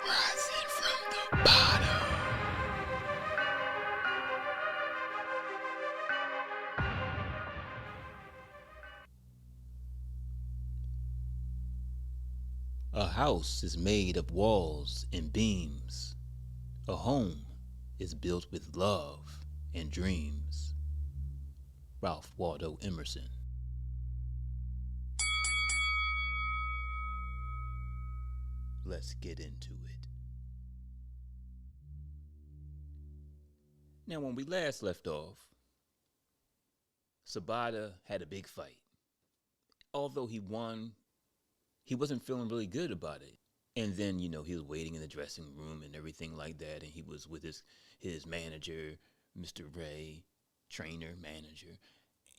Rising from the bottom. A house is made of walls and beams. A home is built with love and dreams. Ralph Waldo Emerson. Let's get into it. Now, when we last left off, Sabata had a big fight. Although he won, he wasn't feeling really good about it. And then, he was waiting in the dressing room and everything like that. And he was with his manager, Mr. Ray, trainer, manager.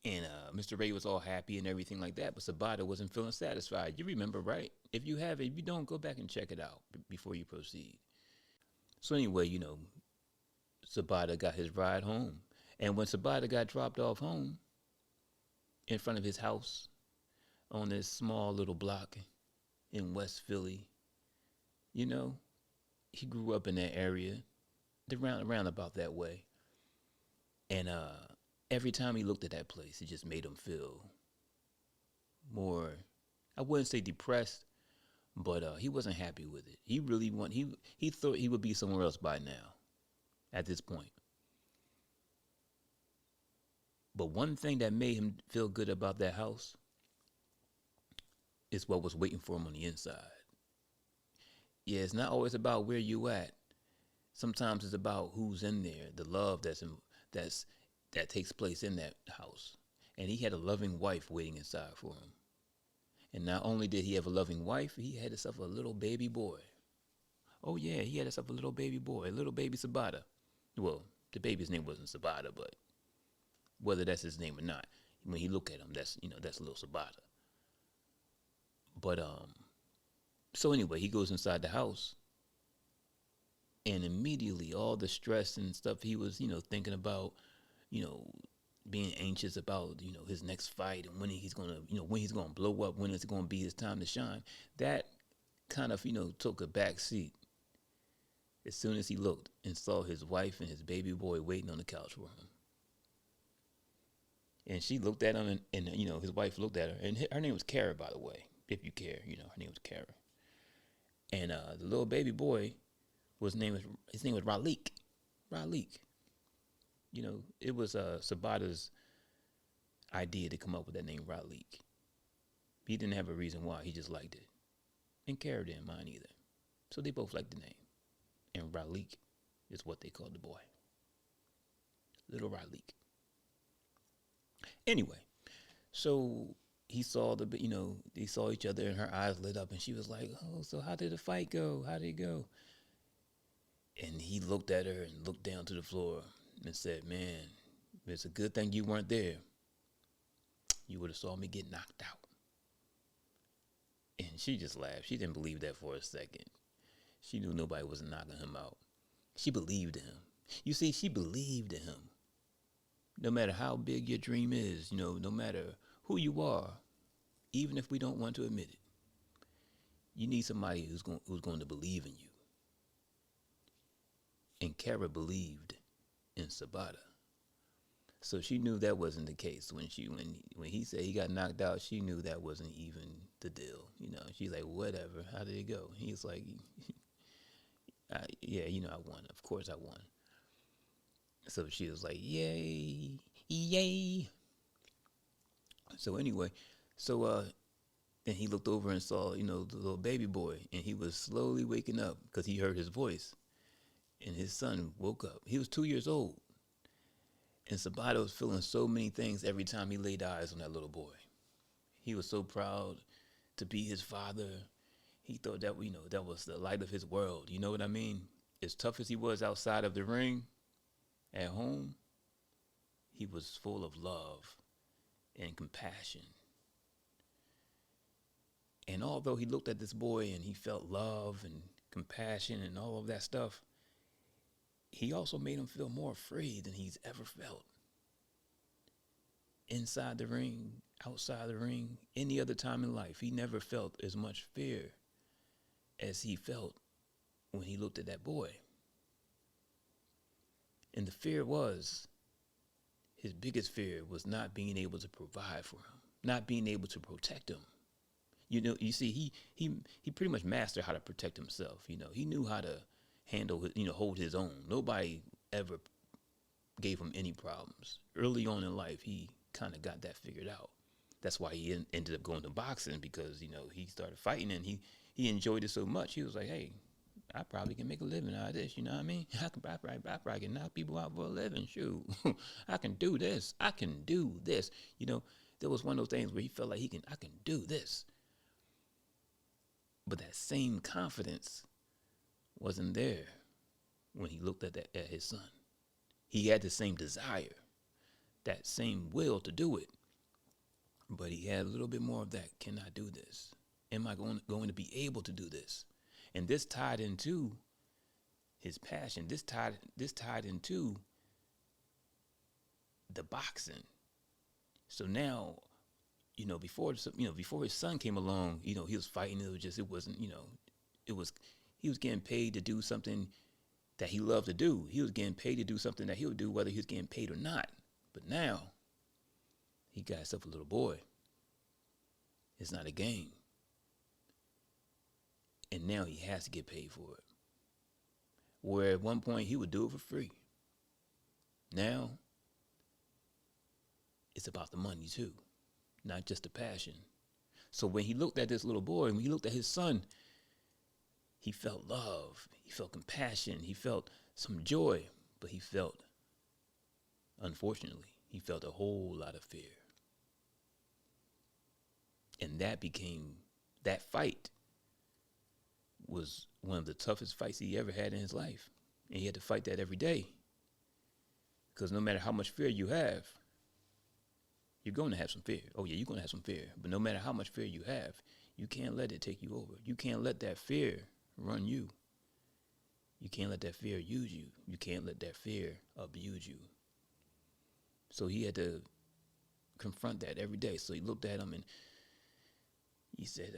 And Mr. Ray was all happy and everything like that. But Sabata wasn't feeling satisfied. You remember, right? If you have it, if you don't, go back and check it out before you proceed. So anyway, Sabata got his ride home. And when Sabata got dropped off home in front of his house on this small little block in West Philly, he grew up in that area, around about that way. And every time he looked at that place, it just made him feel more, I wouldn't say depressed, but he wasn't happy with it. He really he thought he would be somewhere else by now, at this point. But one thing that made him feel good about that house is what was waiting for him on the inside. Yeah, it's not always about where you at. Sometimes it's about who's in there, the love that takes place in that house. And he had a loving wife waiting inside for him. And not only did he have a loving wife, he had himself a little baby boy. Oh yeah, he had himself a little baby boy, a little baby Sabata. Well, the baby's name wasn't Sabata, but whether that's his name or not, when you look at him, that's little Sabata. But so anyway, he goes inside the house, and immediately all the stress and stuff he was, thinking about, being anxious about, his next fight and when he's gonna, when he's gonna blow up, when it's gonna be his time to shine. That kind of, took a back seat as soon as he looked and saw his wife and his baby boy waiting on the couch for him. And she looked at him, and his wife looked at her, and her name was Kara, by the way, if you care, her name was Kara. And the little baby boy his name was Ralik. Ralik. It was Sabata's idea to come up with that name, Ralik. He didn't have a reason why. He just liked it. And Kara didn't mind either. So they both liked the name. And Ralik is what they called the boy. Little Ralik. Anyway, so he saw they saw each other and her eyes lit up and she was like, oh, so how did the fight go? How did it go? And he looked at her and looked down to the floor and said, man, it's a good thing you weren't there. You would have saw me get knocked out. And she just laughed. She didn't believe that for a second. She knew nobody was knocking him out. She believed in him. You see, she believed in him. No matter how big your dream is, no matter who you are, even if we don't want to admit it, you need somebody who's going to believe in you. And Kara believed in Sabata. So she knew that wasn't the case. When he said he got knocked out, she knew that wasn't even the deal. She's like, whatever, how did it go? He's like, yeah, I won. Of course I won. So she was like, yay, yay. So anyway, then he looked over and saw, the little baby boy, and he was slowly waking up because he heard his voice. And his son woke up. He was 2 years old. And Sabata was feeling so many things every time he laid eyes on that little boy. He was so proud to be his father. He thought that, that was the light of his world. You know what I mean? As tough as he was outside of the ring, at home, he was full of love and compassion. And although he looked at this boy and he felt love and compassion and all of that stuff, he also made him feel more afraid than he's ever felt. Inside the ring, outside the ring, any other time in life, he never felt as much fear as he felt when he looked at that boy. And the fear was, his biggest fear was not being able to provide for him, not being able to protect him. You see, he pretty much mastered how to protect himself. He knew how to handle, hold his own. Nobody ever gave him any problems. Early on in life, he kind of got that figured out. That's why he ended up going to boxing, because he started fighting, and he enjoyed it so much. He was like, hey, I probably can make a living out of this. You know what I mean? I probably can knock people out for a living. Shoot, I can do this. I can do this. There was one of those things where he felt like I can do this. But that same confidence wasn't there when he looked at his son. He had the same desire, that same will to do it, but he had a little bit more of that. Can I do this? Am I going to be able to do this? And this tied into his passion. This tied into the boxing. So now, before his son came along, he was fighting. It wasn't, he was getting paid to do something that he loved to do. He was getting paid to do something that he would do whether he was getting paid or not. But now, he got himself a little boy. It's not a game. And now he has to get paid for it. Where at one point he would do it for free. Now, it's about the money too, not just the passion. So when he looked at this little boy, when he looked at his son, he felt love, he felt compassion, he felt some joy, but unfortunately, he felt a whole lot of fear. And that fight was one of the toughest fights he ever had in his life. And he had to fight that every day. Because no matter how much fear you have, you're going to have some fear. Oh yeah, you're going to have some fear. But no matter how much fear you have, you can't let it take you over. You can't let that fear run you. You can't let that fear use you. You can't let that fear abuse you. So he had to confront that every day. So he looked at him and he said,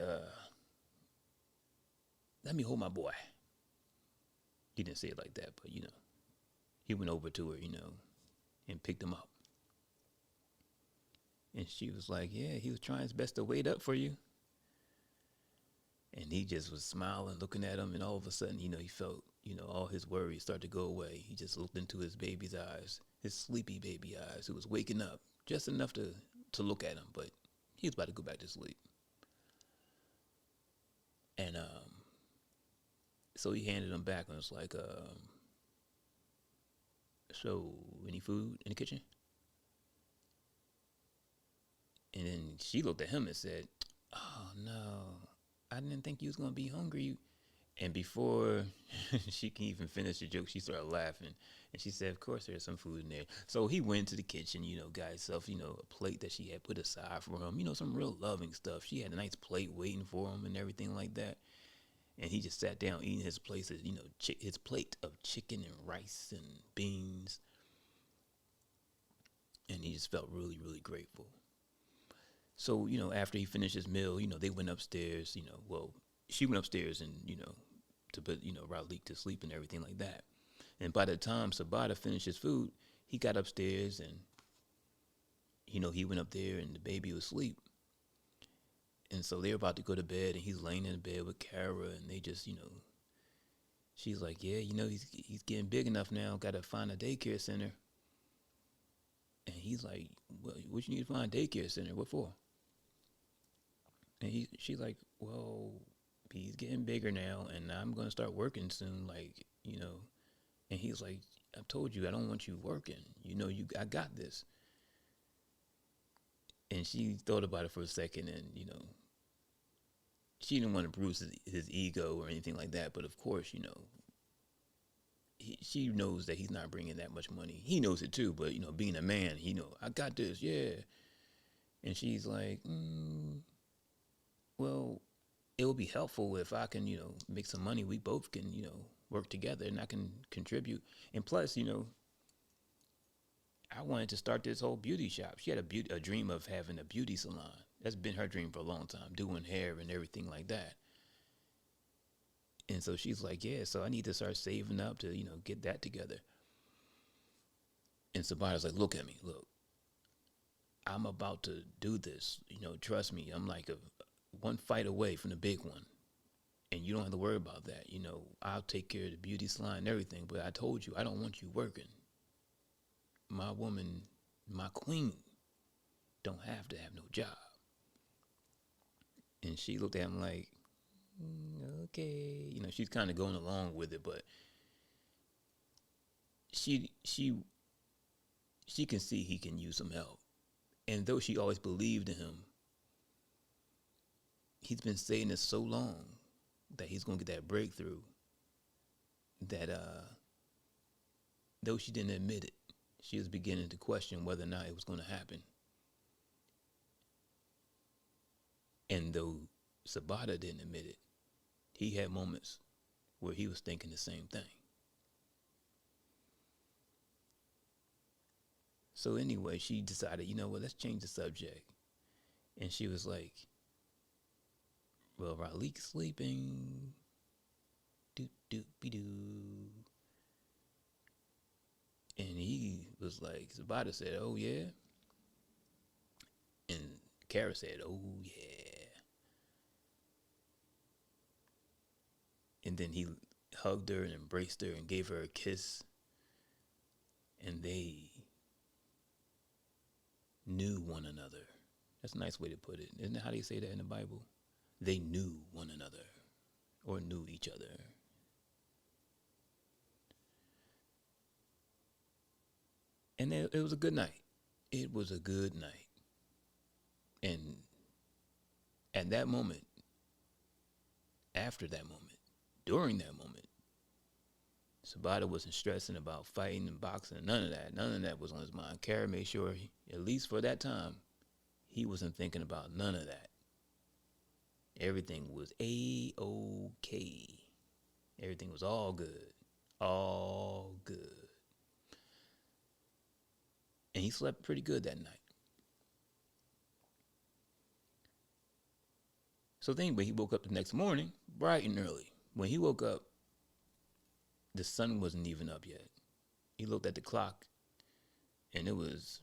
let me hold my boy. He didn't say it like that, but he went over to her, and picked him up. And she was like, yeah, he was trying his best to wait up for you. And he just was smiling, looking at him, and all of a sudden, he felt, all his worries start to go away. He just looked into his baby's eyes, his sleepy baby eyes, who was waking up just enough to look at him, but he was about to go back to sleep. And so he handed him back and was like, so any food in the kitchen? And then she looked at him and said, oh no, I didn't think you was going to be hungry. And before she can even finish the joke, she started laughing. And she said, of course there's some food in there. So he went to the kitchen, got himself, a plate that she had put aside for him, some real loving stuff. She had a nice plate waiting for him and everything like that. And he just sat down eating his plate, his plate of chicken and rice and beans. And he just felt really, really grateful. So, after he finished his meal, they went upstairs, she went upstairs and, to put, Ralik to sleep and everything like that. And by the time Sabata finished his food, he got upstairs and, he went up there and the baby was asleep. And so they're about to go to bed and he's laying in the bed with Kara and they just, she's like, yeah, he's getting big enough now. Got to find a daycare center. And he's like, well, what you need to find a daycare center? What for? And she's like, well, he's getting bigger now and I'm going to start working soon. And he's like, I've told you, I don't want you working. I got this. And she thought about it for a second and, she didn't want to bruise his ego or anything like that. But of course, she knows that he's not bringing that much money. He knows it too, but, being a man, I got this, yeah. And she's like, well, it will be helpful if I can, make some money. We both can, work together and I can contribute. And plus, I wanted to start this whole beauty shop. She had a dream of having a beauty salon. That's been her dream for a long time, doing hair and everything like that. And so she's like, yeah, so I need to start saving up to, get that together. And Sabata's like, look at me, look, I'm about to do this. Trust me, I'm like one fight away from the big one. And you don't have to worry about that. I'll take care of the beauty salon and everything. But I told you, I don't want you working. My woman, my queen, don't have to have no job. And she looked at him like, okay. She's kind of going along with it, but she can see he can use some help. And though she always believed in him, he's been saying this so long that he's going to get that breakthrough that though she didn't admit it, she was beginning to question whether or not it was going to happen. And though Sabata didn't admit it, he had moments where he was thinking the same thing. So anyway, she decided, let's change the subject. And she was like, well, Ralik's sleeping. Doop-doop-be-doo. And he was like, Sabata said, oh, yeah. And Kara said, oh, yeah. And then he hugged her and embraced her and gave her a kiss. And they knew one another. That's a nice way to put it. Isn't that how they say that in the Bible? They knew one another or knew each other. And it was a good night. It was a good night. And at that moment, after that moment, during that moment, Sabata wasn't stressing about fighting and boxing and none of that. None of that was on his mind. Kara made sure, at least for that time, he wasn't thinking about none of that. Everything was A-OK. Everything was all good. All good. And he slept pretty good that night. So anyway, he woke up the next morning, bright and early. When he woke up, the sun wasn't even up yet. He looked at the clock, and it was,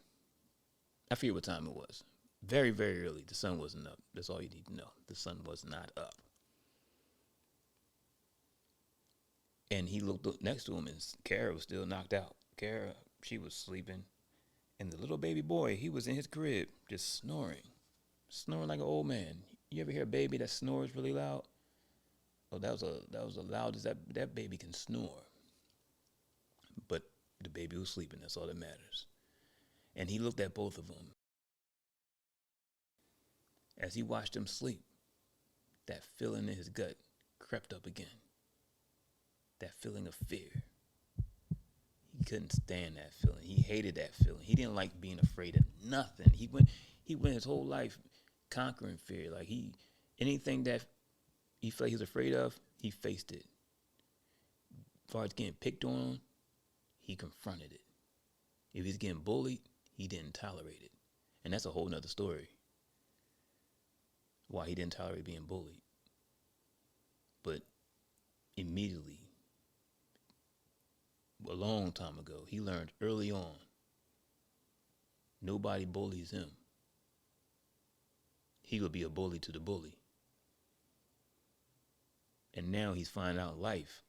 I forget what time it was. Very, very early. The sun wasn't up. That's all you need to know. The sun was not up. And he looked next to him, and Kara was still knocked out. Kara, she was sleeping. And the little baby boy, he was in his crib, just snoring like an old man. You ever hear a baby that snores really loud? Oh, that was the loudest that baby can snore. But the baby was sleeping. That's all that matters. And he looked at both of them. As he watched them sleep, that feeling in his gut crept up again. That feeling of fear. He couldn't stand that feeling. He hated that feeling. He didn't like being afraid of nothing. He went his whole life conquering fear. Like anything that he felt he was afraid of, he faced it. As far as getting picked on, he confronted it. If he's getting bullied, he didn't tolerate it. And that's a whole nother story. Why he didn't tolerate being bullied. But immediately, a long time ago, he learned early on, nobody bullies him. He would be a bully to the bully. And now he's finding out life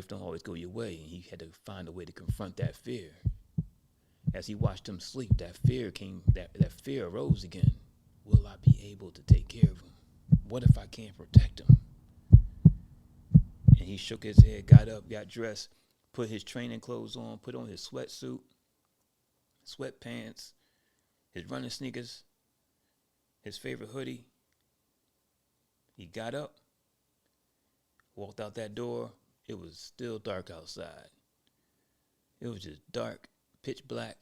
don't always go your way, and he had to find a way to confront that fear. As he watched him sleep, that fear arose again. Will I be able to take care of him? What if I can't protect him? And he shook his head, got up, got dressed, put his training clothes on, put on his sweatsuit, sweatpants, his running sneakers, his favorite hoodie. He got up, walked out that door. It was still dark outside. It was just dark, pitch black,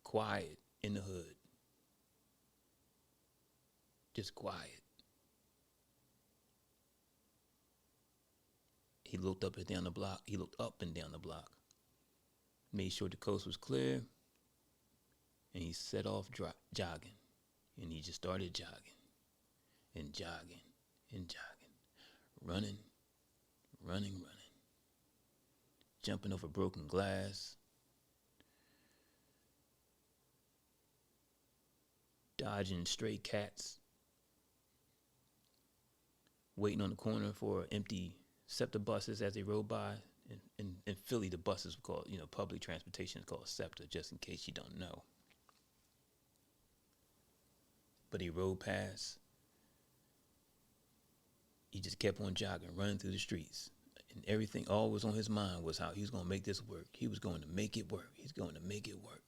quiet in the hood. Just quiet. He looked up and down the block. Made sure the coast was clear. And he set off jogging. And he just started jogging and jogging and jogging, running, running, jumping over broken glass, dodging stray cats, waiting on the corner for empty SEPTA buses as they rode by. In Philly, the buses were called, public transportation is called SEPTA, just in case you don't know. But he rode past. He just kept on jogging, running through the streets. And everything, all was on his mind was how he was going to make this work. He was going to make it work. He's going to make it work.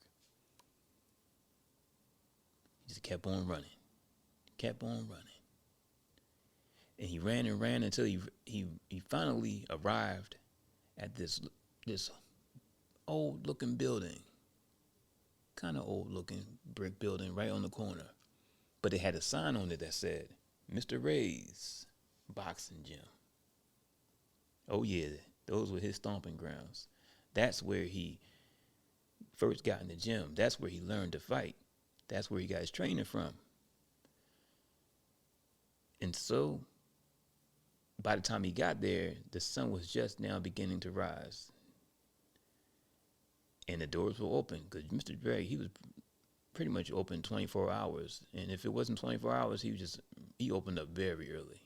He just kept on running. And he ran and ran until he finally arrived at this old looking building, kind of old looking brick building right on the corner. But it had a sign on it that said, Mr. Ray's Boxing Gym. Oh yeah, those were his stomping grounds. That's where he first got in the gym. That's where he learned to fight. That's where he got his training from. And so, by the time he got there, the sun was just now beginning to rise. And the doors were open because Mr. Dre, he was pretty much open 24 hours. And if it wasn't 24 hours, he opened up very early.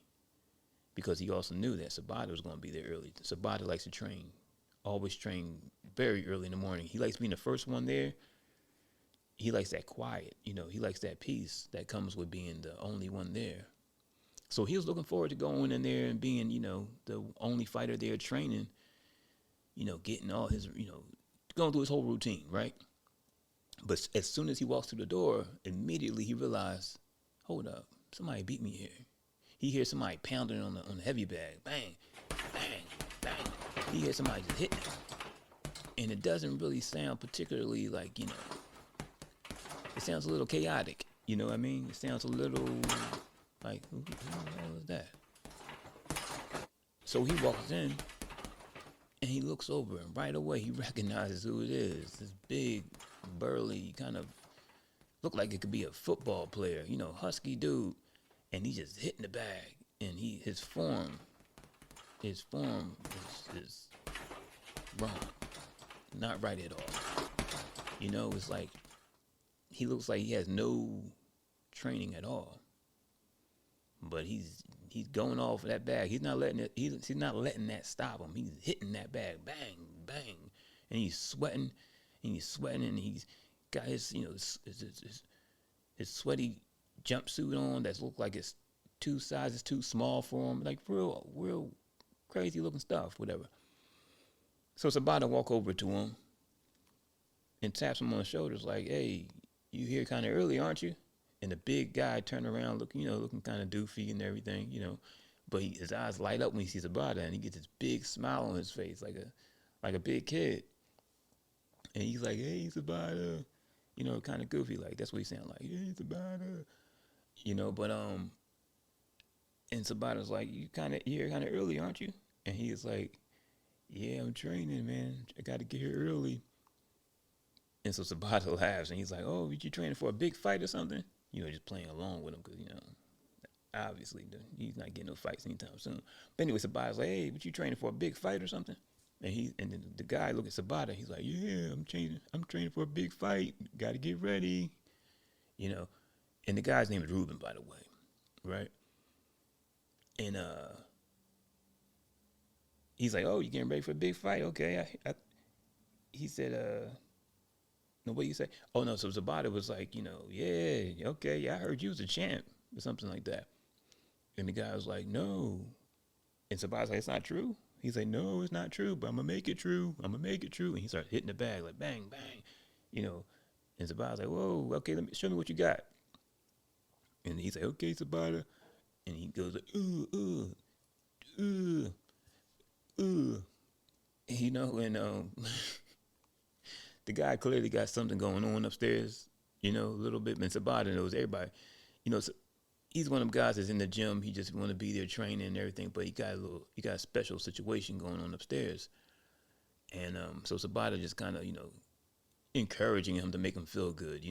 Because he also knew that Sabata was going to be there early. Sabata likes to train, always train very early in the morning. He likes being the first one there. He likes that quiet, he likes that peace that comes with being the only one there. So he was looking forward to going in there and being, the only fighter there training, getting all his, going through his whole routine, right? But as soon as he walks through the door, immediately he realized, hold up, somebody beat me here. He hears somebody pounding on the heavy bag, bang, bang, bang. He hears somebody just hitting him. And it doesn't really sound particularly like, it sounds a little chaotic, you know what I mean? It sounds a little like, who the hell is that? So he walks in and he looks over and right away he recognizes who it is. This big, burly, kind of look like it could be a football player, husky dude. And he just hitting the bag and his form is wrong. Not right at all. It's like he looks like he has no training at all. But he's going off of that bag. He's not letting that stop him. He's hitting that bag, bang, bang, and he's sweating, and he's got his his sweaty jumpsuit on that looks like it's 2 sizes too small for him, like real crazy looking stuff, whatever. So Sabata walk over to him and taps him on the shoulders like, "Hey, you here kind of early, aren't you?" And the big guy turned around, looking kind of doofy and everything, but his eyes light up when he sees Sabata, and he gets this big smile on his face, like a big kid. And he's like, "Hey, Sabata," kind of goofy, like that's what he sound like. "Hey, Sabata," but and Sabata's like, "You're kind of early, aren't you?" And he's like, "Yeah, I'm training, man. I got to get here early." And so Sabata laughs and he's like, "Oh, you training for a big fight or something?" Just playing along with him because, obviously he's not getting no fights anytime soon. But anyway, Sabata's like, "Hey, what you training for, a big fight or something?" And then the guy look at Sabata, he's like, "Yeah, I'm training for a big fight. Got to get ready." And the guy's name is Ruben, by the way, right? And he's like, "Oh, you getting ready for a big fight? Okay." He said, "No, what do you say?" Oh no, so Zabata was like, "Yeah, okay, yeah, I heard you was a champ," or something like that. And the guy was like, "No." And Zabata's like, "It's not true." He's like, "No, it's not true, but I'm gonna make it true. I'm gonna make it true." And he starts hitting the bag like bang, bang, And Zabata's like, "Whoa, okay, show me what you got." And he's like, "Okay, Zabata." And he goes like, "Ooh, ooh, ooh, ooh," and the guy clearly got something going on upstairs, a little bit. And Sabata knows everybody, so he's one of them guys that's in the gym. He just want to be there training and everything, but he got a special situation going on upstairs. And so Sabata just kind of, encouraging him to make him feel good,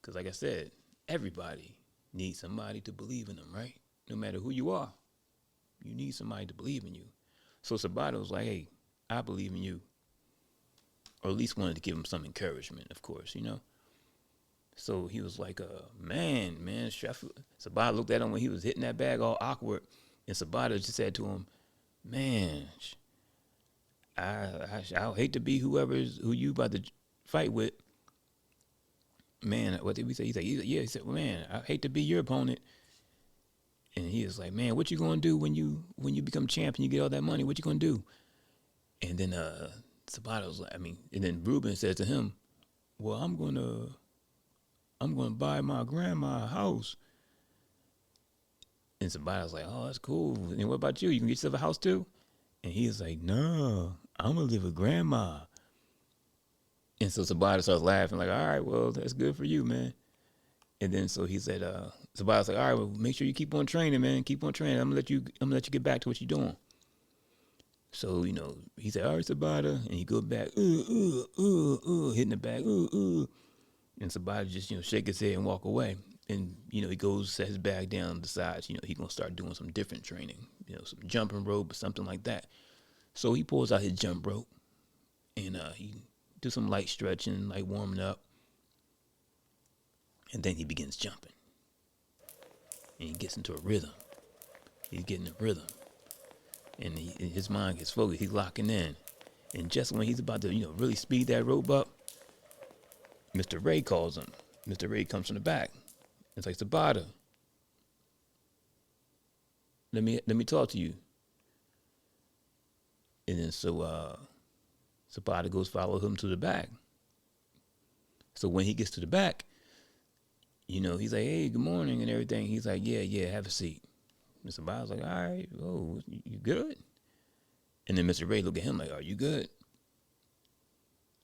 because like I said, everybody needs somebody to believe in them, right? No matter who you are. You need somebody to believe in you. So Sabata was like, hey, I believe in you. Or at least wanted to give him some encouragement, of course, So he was like, man, Sabata looked at him when he was hitting that bag all awkward. And Sabata just said to him, man, I hate to be who you about to fight with. Man, what did we say? He said, yeah. He said, well, man, I hate to be your opponent. And he was like, man, what you gonna do when you become champion? You get all that money. What you gonna do? And then Sabata was like, and then Ruben said to him, well, I'm gonna buy my grandma a house. And Sabata was like, oh, that's cool. And what about you? You can get yourself a house too? And he was like, no, I'm gonna live with grandma. And so Sabata starts laughing, like, all right, well, that's good for you, man. And then so he said, Sabata's like, all right, well, make sure you keep on training, man. Keep on training. I'm gonna let you get back to what you're doing. So, he said, all right, Sabata. And he go back, hitting the back, And Sabata just, shake his head and walk away. And, he goes, set his bag down, decides, he gonna start doing some different training, some jumping rope or something like that. So he pulls out his jump rope and he do some light stretching, like warming up. And then he begins jumping. And he gets into a rhythm. He's getting a rhythm. And his mind gets focused. He's locking in. And just when he's about to, really speed that rope up, Mr. Ray calls him. Mr. Ray comes from the back. It's like, Sabata, let me talk to you. And then so Sabata goes follow him to the back. So when he gets to the back, he's like, hey, good morning and everything. He's like, yeah, have a seat. And Sabata's like, all right, oh, you good? And then Mr. Ray look at him like, are you good?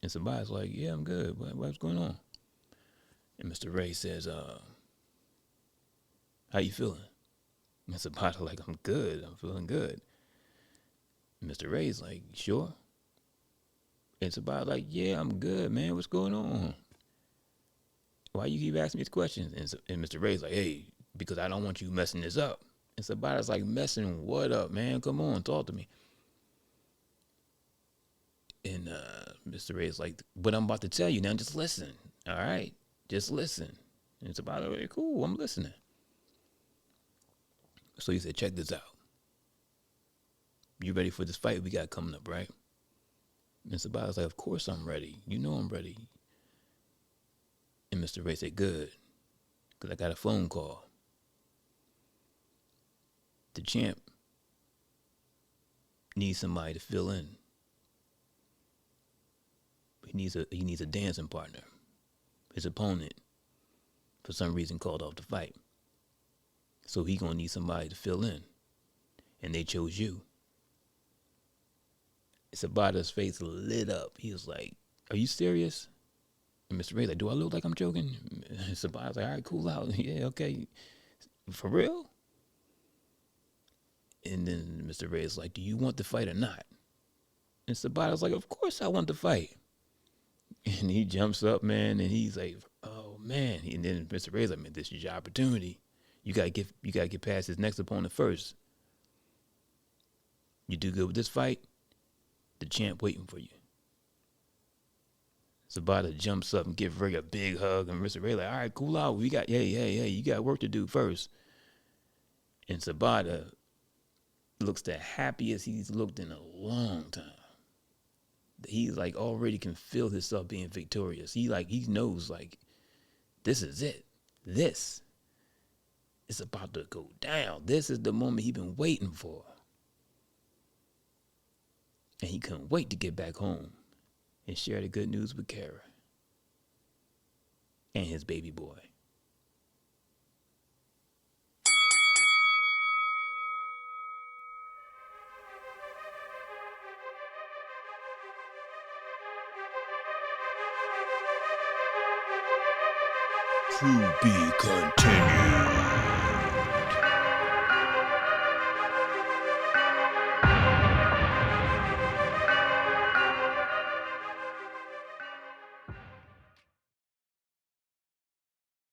And Sabata's like, yeah, I'm good. What's going on? And Mr. Ray says, how you feeling? And Sabata like, I'm good. I'm feeling good. And Mr. Ray's like, sure? And Sabata's like, yeah, I'm good, man. What's going on? Why you keep asking me these questions? And Mr. Ray's like, hey, because I don't want you messing this up. And Sabata's like, messing what up, man? Come on, talk to me. And Mr. Ray's like, what I'm about to tell you now, just listen. All right? Just listen. And Sabata, like, cool, I'm listening. So he said, check this out. You ready for this fight we got coming up, right? And Sabata's like, of course I'm ready. You know I'm ready. And Mr. Ray said, good, because I got a phone call. The champ needs somebody to fill in. He needs a dancing partner. His opponent, for some reason, called off the fight. So he gonna need somebody to fill in. And they chose you. Sabata's face lit up. He was like, are you serious? And Mr. Ray's like, do I look like I'm joking? And Sabata's like, all right, cool out. Yeah, okay. For real? And then Mr. Ray's like, do you want the fight or not? And Sabata's like, of course I want the fight. And he jumps up, man, and he's like, oh, man. And then Mr. Ray's like, man, this is your opportunity. You gotta get past his next opponent first. You do good with this fight, the champ waiting for you. Sabata jumps up and gives Ray a big hug, and Mr. Ray like, all right, cool out. You got work to do first. And Sabata looks the happiest he's looked in a long time. He's like already can feel himself being victorious. He knows like this is it. This is about to go down. This is the moment he's been waiting for. And he couldn't wait to get back home and share the good news with Kara and his baby boy. To be continued.